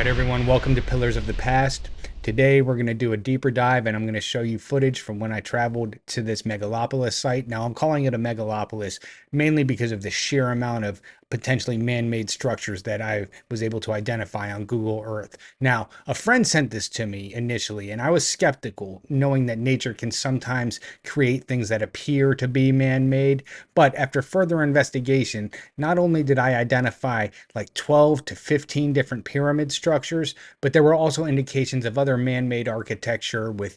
Alright everyone, welcome to Pillars of the Past. Today we're going to do a deeper dive and I'm going to show you footage from when I traveled to this megalopolis site. Now I'm calling it a megalopolis mainly because of the sheer amount of potentially man-made structures that I was able to identify on Google Earth. Now, a friend sent this to me initially and I was skeptical, knowing that nature can sometimes create things that appear to be man-made, but after further investigation, not only did I identify like 12 to 15 different pyramid structures, but there were also indications of other man-made architecture with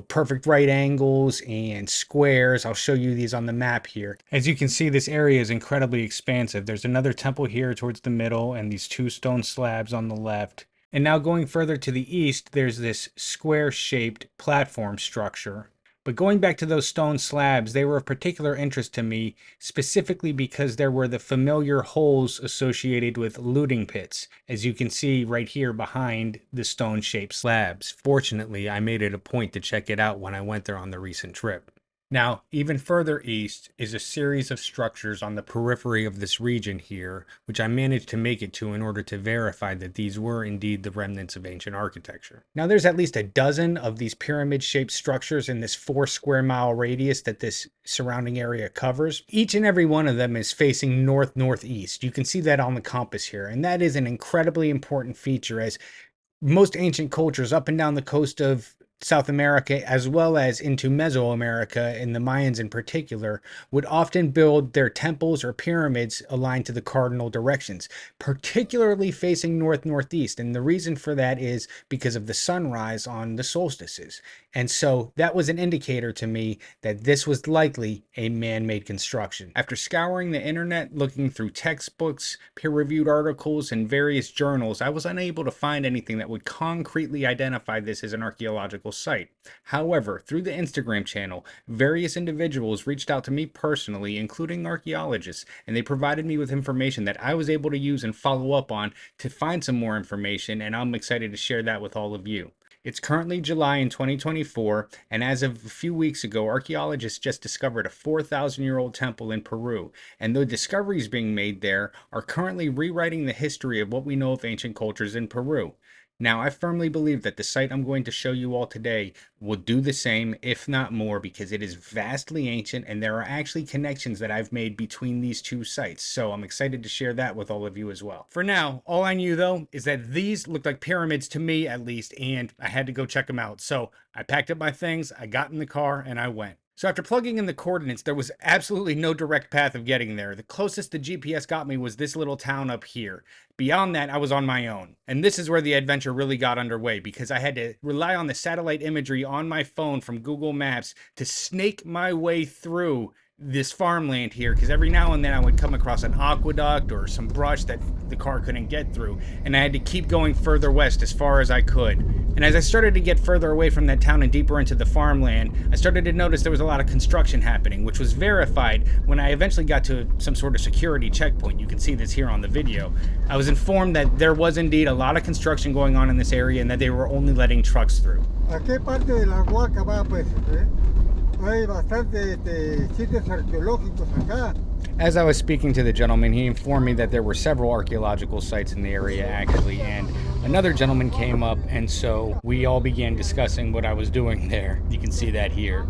perfect right angles and squares. I'll show you these on the map here. As you can see, this area is incredibly expansive. There's another temple here towards the middle and these two stone slabs on the left. And now going further to the east, there's this square-shaped platform structure. But going back to those stone slabs, they were of particular interest to me, specifically because there were the familiar holes associated with looting pits, as you can see right here behind the stone-shaped slabs. Fortunately, I made it a point to check it out when I went there on the recent trip. Now, even further east is a series of structures on the periphery of this region here, which I managed to make it to in order to verify that these were indeed the remnants of ancient architecture. Now, there's at least a dozen of these pyramid-shaped structures in this 4 square mile radius that this surrounding area covers. Each and every one of them is facing north-northeast. You can see that on the compass here, and that is an incredibly important feature, as most ancient cultures up and down the coast of South America, as well as into Mesoamerica, and the Mayans in particular, would often build their temples or pyramids aligned to the cardinal directions, particularly facing north-northeast. And the reason for that is because of the sunrise on the solstices. And so that was an indicator to me that this was likely a man-made construction. After scouring the internet, looking through textbooks, peer-reviewed articles, and various journals, I was unable to find anything that would concretely identify this as an archaeological site. However, through the Instagram channel, various individuals reached out to me personally, including archaeologists, and they provided me with information that I was able to use and follow up on to find some more information, and I'm excited to share that with all of you. It's currently July in 2024, and as of a few weeks ago, archaeologists just discovered a 4,000-year-old temple in Peru, and the discoveries being made there are currently rewriting the history of what we know of ancient cultures in Peru. Now, I firmly believe that the site I'm going to show you all today will do the same, if not more, because it is vastly ancient and there are actually connections that I've made between these two sites. So I'm excited to share that with all of you as well. For now, all I knew though is that these looked like pyramids to me at least, and I had to go check them out. So I packed up my things, I got in the car, and I went. So after plugging in the coordinates, there was absolutely no direct path of getting there. The closest the GPS got me was this little town up here. Beyond that, I was on my own. And this is where the adventure really got underway, because I had to rely on the satellite imagery on my phone from Google Maps to snake my way through this farmland here, because every now and then I would come across an aqueduct or some brush that the car couldn't get through, and I had to keep going further west as far as I could. And as I started to get further away from that town and deeper into the farmland, I started to notice there was a lot of construction happening, which was verified when I eventually got to some sort of security checkpoint. You can see this here on the video. I was informed that there was indeed a lot of construction going on in this area and that they were only letting trucks through. ¿A qué parte de la Huaca va, pues? Hay bastante sitios arqueológicos acá. As I was speaking to the gentleman, he informed me that there were several archaeological sites in the area actually, and another gentleman came up, and so we all began discussing what I was doing there. You can see that here.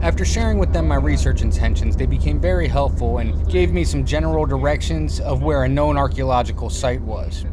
After sharing with them my research intentions, they became very helpful and gave me some general directions of where a known archaeological site was.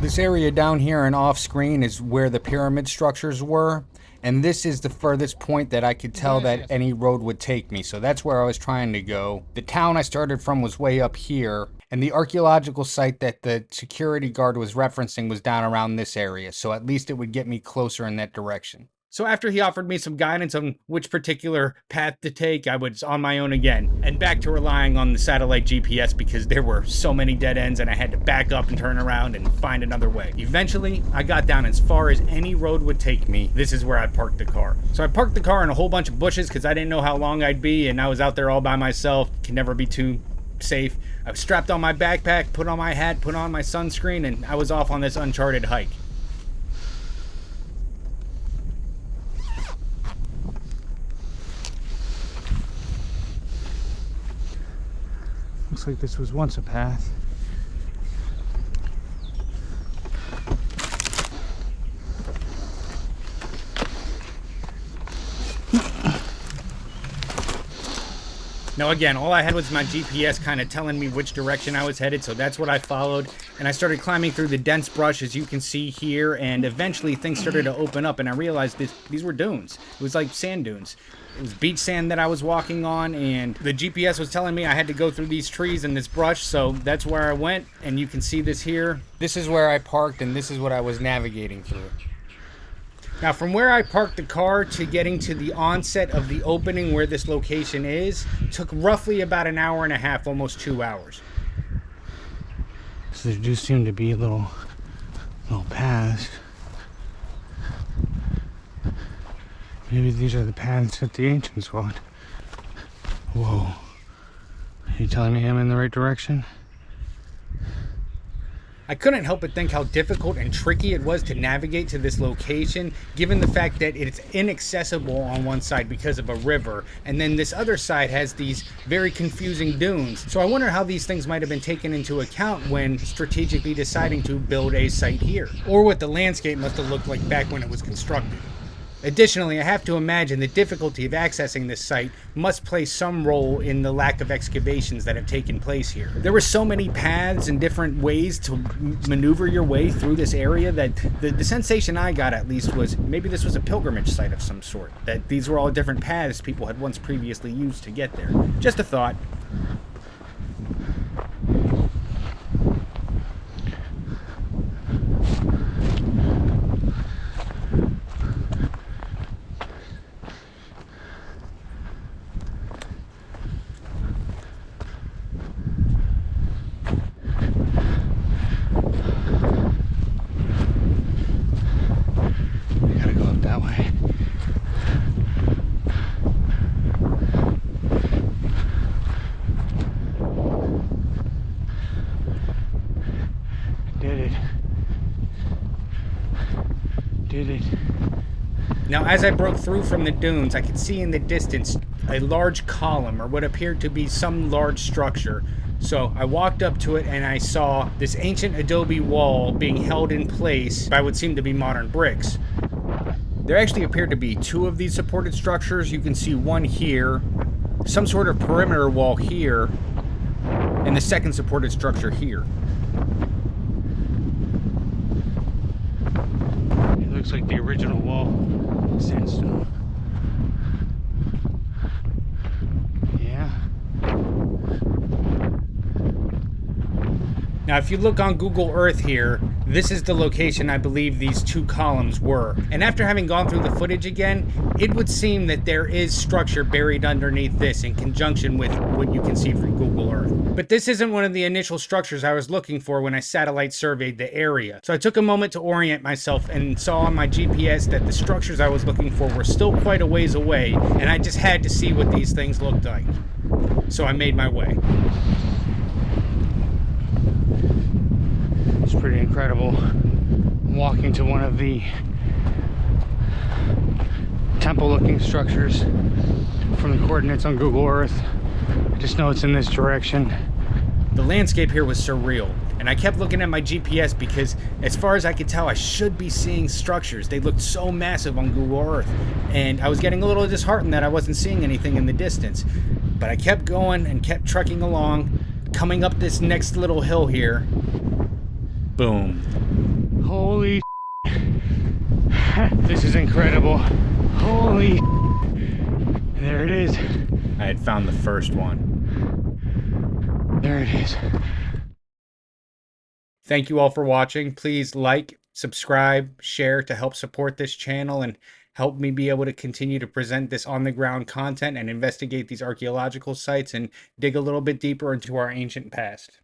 This area down here and off screen is where the pyramid structures were, and this is the furthest point that I could tell that any road would take me, so that's where I was trying to go. The town I started from was way up here, and the archaeological site that the security guard was referencing was down around this area, so at least it would get me closer in that direction. So after he offered me some guidance on which particular path to take, I was on my own again, and back to relying on the satellite GPS because there were so many dead ends and I had to back up and turn around and find another way. Eventually, I got down as far as any road would take me. This is where I parked the car. So I parked the car in a whole bunch of bushes because I didn't know how long I'd be, and I was out there all by myself. Can never be too safe. I strapped on my backpack, put on my hat, put on my sunscreen, and I was off on this uncharted hike. Looks like this was once a path. Now again, all I had was my GPS kind of telling me which direction I was headed, so that's what I followed. And I started climbing through the dense brush, as you can see here, and eventually things started to open up, and I realized these were dunes. It was like sand dunes. It was beach sand that I was walking on, and the GPS was telling me I had to go through these trees and this brush, so that's where I went, and you can see this here. This is where I parked, and this is what I was navigating through. Now, from where I parked the car to getting to the onset of the opening where this location is, took roughly about an hour and a half, almost 2 hours. So there do seem to be little paths. Maybe these are the paths that the ancients walked. Whoa. Are you telling me I'm in the right direction? I couldn't help but think how difficult and tricky it was to navigate to this location, given the fact that it's inaccessible on one side because of a river, and then this other side has these very confusing dunes. So I wonder how these things might have been taken into account when strategically deciding to build a site here, or what the landscape must have looked like back when it was constructed. Additionally, I have to imagine the difficulty of accessing this site must play some role in the lack of excavations that have taken place here. There were so many paths and different ways to maneuver your way through this area that the sensation I got, at least, was maybe this was a pilgrimage site of some sort, that these were all different paths people had once previously used to get there. Just a thought. Now, as I broke through from the dunes, I could see in the distance a large column, or what appeared to be some large structure. So I walked up to it and I saw this ancient adobe wall being held in place by what seemed to be modern bricks. There actually appeared to be two of these supported structures. You can see one here, some sort of perimeter wall here, and the second supported structure here. It looks like the original wall. Sandstone. Yeah. Now, if you look on Google Earth here, this is the location I believe these two columns were. And after having gone through the footage again, it would seem that there is structure buried underneath this in conjunction with what you can see from Google Earth. But this isn't one of the initial structures I was looking for when I satellite surveyed the area. So I took a moment to orient myself and saw on my GPS that the structures I was looking for were still quite a ways away, and I just had to see what these things looked like. So I made my way. It's pretty incredible walking to one of the temple-looking structures from the coordinates on Google Earth. I just know it's in this direction. The landscape here was surreal, and I kept looking at my GPS because, as far as I could tell, I should be seeing structures. They looked so massive on Google Earth, and I was getting a little disheartened that I wasn't seeing anything in the distance. But I kept going and kept trekking along, coming up this next little hill here. Boom. Holy this is incredible. Holy there it is. I had found the first one. There it is. Thank you all for watching. Please like, subscribe, share to help support this channel and help me be able to continue to present this on-the-ground content and investigate these archaeological sites and dig a little bit deeper into our ancient past.